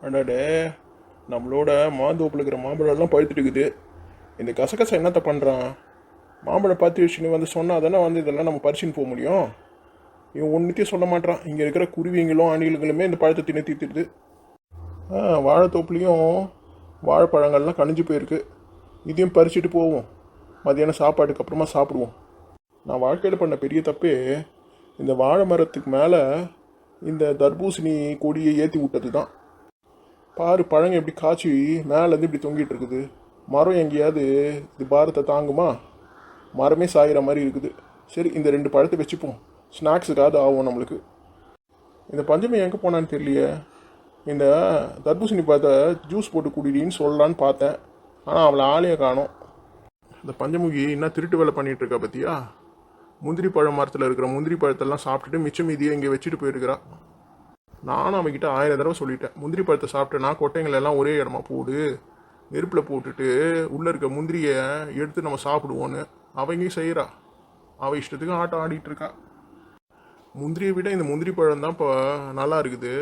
அடாடே, நம்மளோட மாந்தோப்பில் இருக்கிற மாம்பழம்லாம் பழுத்துட்டு இருக்குது. இந்த கசகசை என்னத்த பண்ணுறான்? மாம்பழம் பார்த்து வச்சுன்னு வந்து சொன்னால் தானே வந்து இதெல்லாம் நம்ம பறிச்சுன்னு போக முடியும். இவன் ஒன்றுத்தையும் சொல்ல மாட்டான். இங்கே இருக்கிற குருவிங்களும் அணில்களுமே இந்த பழத்தை தின்னு தீர்த்துடுது. வாழைத்தோப்புலேயும் வாழைப்பழங்கள்லாம் கணிஞ்சு போயிருக்கு. இதையும் பறிச்சுட்டு போவோம். மதியானம் சாப்பாட்டுக்கு அப்புறமா சாப்பிடுவோம். நான் வாழ்க்கையில் பண்ண பெரிய தப்பே இந்த வாழை மரத்துக்கு மேலே இந்த தர்பூசணி கொடியை ஏற்றி விட்டது தான். பாரு, பழங்க எப்படி காய்ச்சி மேலேருந்து இப்படி தொங்கிட்டு இருக்குது. மரம் எங்கேயாவது இது பாரத்தை தாங்குமா? மரமே சாயிற மாதிரி இருக்குது. சரி, இந்த 2 பழத்தை வச்சுப்போம். ஸ்நாக்ஸுக்காவது ஆகும் நம்மளுக்கு. இந்த பஞ்சமி எங்கே போனான்னு தெரியலையே. இந்த தர்பூசணி பழத்தை ஜூஸ் போட்டு குடிடின்னு சொல்லலான்னு பார்த்தேன். ஆனால் அவளை ஆளையே காணோம். இந்த பஞ்சமுகி என்ன திருட்டு வேலை பண்ணிகிட்டு இருக்கா பற்றியா? முந்திரி பழம் மரத்தில் இருக்கிற முந்திரி பழத்தெல்லாம் சாப்பிட்டுட்டு மிச்சம் மீதியை இங்கே வச்சுட்டு போயிருக்கிறா. நானும் அவகிட்ட 1000 தடவை சொல்லிட்டேன், முந்திரி பழத்தை சாப்பிட்டேன்னா கொட்டைங்களெல்லாம் ஒரே இடமா போடு, நெருப்பில் போட்டுட்டு உள்ளே இருக்க முந்திரியை எடுத்து நம்ம சாப்பிடுவோன்னு. அவங்கேயும் செய்கிறா. அவள் இஷ்டத்துக்கு ஆட்டம் ஆடிட்டு இருக்கா. முந்திரியை விட இந்த முந்திரி பழம் தான் இப்போ நல்லா இருக்குது.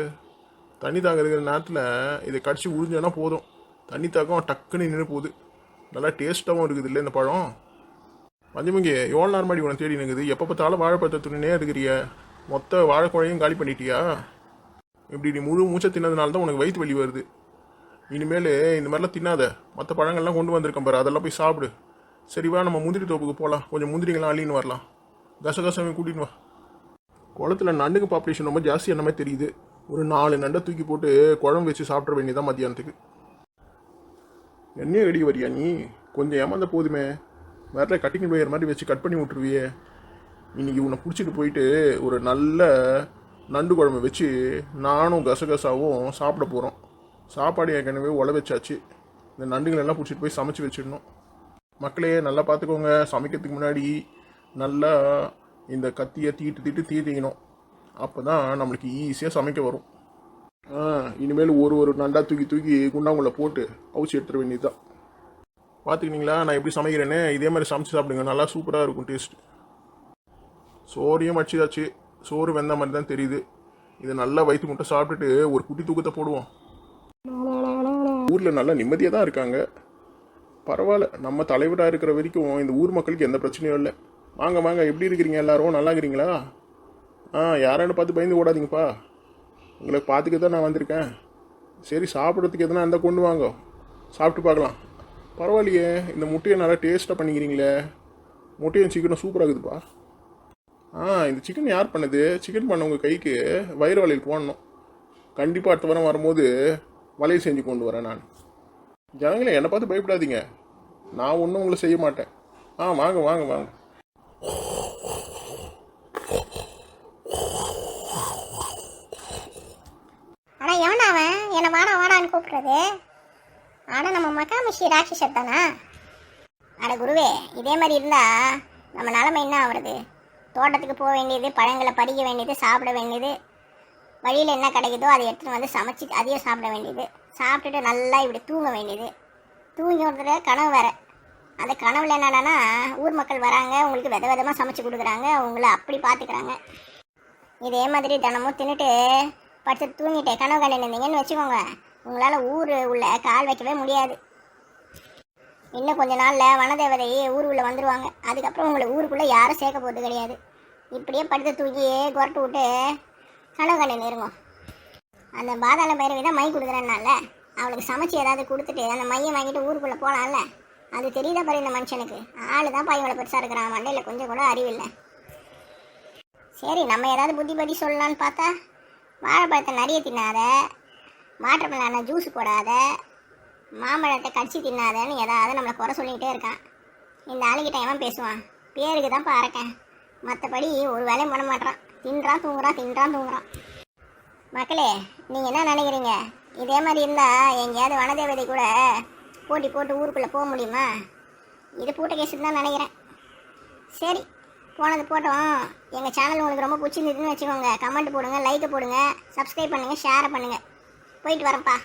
தண்ணி தாங்க இருக்கிற நேரத்தில் இதை கடிச்சு உறிஞ்சோன்னா போதும், தண்ணி தாக்கம் டக்குன்னு நின்று போகுது. நல்லா டேஸ்ட்டாகவும் இருக்குது இல்லை இந்த பழம்? பஞ்சமுகி, எவ்வளோ நேரம் மாடி உனக்கு தேடி நிற்குது? எப்போ பார்த்தாலும் வாழைப்பழத்தை துணினே இருக்கிறிய. மொத்த வாழைக்குழையும் காலி பண்ணிட்டியா? இப்படி நீ முழு மூச்சை தின்னதுனால தான் உனக்கு வயிற்று வலி வருது. இனிமேல் இந்த மாதிரிலாம் தின்னாத. மற்ற பழங்கள்லாம் கொண்டு வந்திருக்கேன் பாரு, அதெல்லாம் போய் சாப்பிடு. சரிவா, நம்ம முந்திரி தோப்புக்கு போகலாம். கொஞ்சம் முந்திரிங்களாம் அள்ளின்னு வரலாம். கசகசமே கூட்டின்னு வா. குளத்தில் நண்டுக்கு பாப்புலேஷன் ரொம்ப ஜாஸ்தி என்ன மாதிரி தெரியுது. ஒரு 4 நண்டை தூக்கி போட்டு குழம்பு வச்சு சாப்பிட்ற வேண்டியதான் மத்தியானத்துக்கு. என்னையே வெடி வரியா நீ? கொஞ்சம் ஏமாந்த போதுமே. வேற கட்டிங் போயிற மாதிரி வச்சு கட் பண்ணி விட்டுருவியே. இன்னைக்கு உன்னை பிடிச்சிட்டு போயிட்டு ஒரு நல்ல நண்டு குழம்பு வச்சு நானும் கசகசாவும் சாப்பிட போகிறோம். சாப்பாடு ஏற்கனவே உழ வச்சாச்சு. இந்த நண்டுங்களெல்லாம் பிடிச்சிட்டு போய் சமைச்சு வச்சிடணும். மக்களே, நல்லா பார்த்துக்கோங்க. சமைக்கிறதுக்கு முன்னாடி நல்லா இந்த கத்தியை தீட்டு தீட்டிக்கணும். அப்போ தான் நம்மளுக்கு ஈஸியாக சமைக்க வரும். இனிமேல் ஒரு நண்டா தூக்கி குண்டாங்குள்ள போட்டு அவுச்சி எடுத்துட வேண்டியதுதான். பார்த்துக்கினீங்களா நான் எப்படி சமைக்கிறேன்னு? இதே மாதிரி சமைச்சு சாப்பிடுங்க, நல்லா சூப்பராக இருக்கும் டேஸ்ட். சோறையும் மடிச்சிதாச்சு. சோறு வெந்த மாதிரி தான் தெரியுது. இதை நல்லா வயிற்று முட்டை சாப்பிட்டுட்டு ஒரு குட்டி தூக்கத்தை போடுவோம். ஊரில் நல்லா நிம்மதியாக தான் இருக்காங்க. பரவாயில்ல, நம்ம தலைவராக இருக்கிற வரைக்கும் இந்த ஊர் மக்களுக்கு எந்த பிரச்சனையும் இல்லை. வாங்க, எப்படி இருக்கிறீங்க எல்லாரும்? நல்லா இருக்கிறீங்களா? யாரான்னு பார்த்து பயந்து ஓடாதீங்கப்பா. உங்களை பார்த்துக்க தான் நான் வந்திருக்கேன். சரி, சாப்பிட்றதுக்கு எதனா இருந்தால் கொண்டு வாங்க, சாப்பிட்டு பார்க்கலாம். பரவாயில்லையே, இந்த முட்டையை நல்லா டேஸ்ட்டாக பண்ணிக்கிறீங்களே. முட்டையும் சிக்கனும் சூப்பராக இருக்குதுப்பா. இந்த சிக்கன் யார் பண்ணது? சிக்கன் பண்ணவங்க கைக்கு வயிறு வளையல் போடணும். கண்டிப்பாக அடுத்த வாரம் வரும்போது வளையல் செஞ்சு கொண்டு வரேன் நான். ஜனங்களே, என்னை பார்த்து பயப்படாதீங்க. நான் ஒன்றும் உங்களை செய்ய மாட்டேன். வாங்க. ஆனால் எவனா அவன் என்னை வாடான்னு கூப்பிட்றது? ஆனால் நம்ம மகாமிஷி ராட்சசர் தானா? அட குருவே, இதே மாதிரி இருந்தால் நம்ம நிலமை என்ன ஆகுறது? தோட்டத்துக்கு போக வேண்டியது, பழங்களை பறிக்க வேண்டியது, சாப்பிட வேண்டியது, வழியில் என்ன கிடைக்குதோ அதை எடுத்துகிட்டு வந்து சமைச்சி அதையும் சாப்பிட வேண்டியது, சாப்பிட்டுட்டு நல்லா இப்படி தூங்க வேண்டியது. தூங்கி ஒரு கனவு வேறு. அந்த கனவுல என்னன்னா, ஊர் மக்கள் வராங்க, உங்களுக்கு விதமாக சமைச்சு கொடுக்குறாங்க, உங்களை அப்படி பார்த்துக்கிறாங்க. இதே மாதிரி தினமும் தின்னுட்டு படுத்து தூங்கிட்டு கனவு கண்டிருந்தீங்கன்னு வச்சுக்கோங்க, உங்களால் ஊர் உள்ள கால் வைக்கவே முடியாது. இன்னும் கொஞ்ச நாளில் வனதேவதை ஊர் உள்ள வந்துடுவாங்க. அதுக்கப்புறம் உங்களை ஊருக்குள்ளே யாரும் சேர்க்க போகிறது கிடையாது. இப்படியே படுத்து தூக்கி குரட்டு விட்டு கனவு கண்டு இருங்க. அந்த பாதாள பைரவி தான் மை கொடுக்குறேன்னால அவளுக்கு சமைச்சு ஏதாவது கொடுத்துட்டு அந்த மையை வாங்கிட்டு ஊருக்குள்ளே போகலாம்ல. அது தெரியுதா பாரு இந்த மனுஷனுக்கு. ஆளு தான் பையனோட பெருசாக இருக்கிறான், மண்டையில் கொஞ்சம் கூட அறிவில்லை. சரி, நம்ம ஏதாவது புத்தி சொல்லலான்னு பார்த்தா, வாழைப்பழத்தை நிறைய தின்னாத, மாற்றப்பழான ஜூஸ் போடாத, மாம்பழத்தை கடிச்சு தின்னாதன்னு ஏதாவது நம்மளை குறை சொல்லிகிட்டே இருக்கான். இந்த ஆளுகிட்ட எவன் பேசுவான்? பேருக்கு தான் பாருக்கேன், மற்றபடி ஒரு வேலையும் பண்ண மாட்டான். தின்றான் தூங்குறான். மக்களே, நீங்கள் என்ன நினைக்கிறீங்க? இதே மாதிரி இருந்தால் எங்கேயாவது வனதேவதை கூட போட்டி போட்டு ஊருக்குள்ளே போக முடியுமா? இது பூட்ட கேஸுன்னு தான் நினைக்கிறேன். சரி, போனது போட்டோம். எங்கள் சேனல் உங்களுக்கு ரொம்ப பிடிச்சிருந்ததுன்னு வச்சுக்கோங்க, கமெண்ட் போடுங்க, லைக் போடுங்க, சப்ஸ்கிரைப் பண்ணுங்கள், ஷேர் பண்ணுங்கள். போயிட்டு வரேன்ப்பா.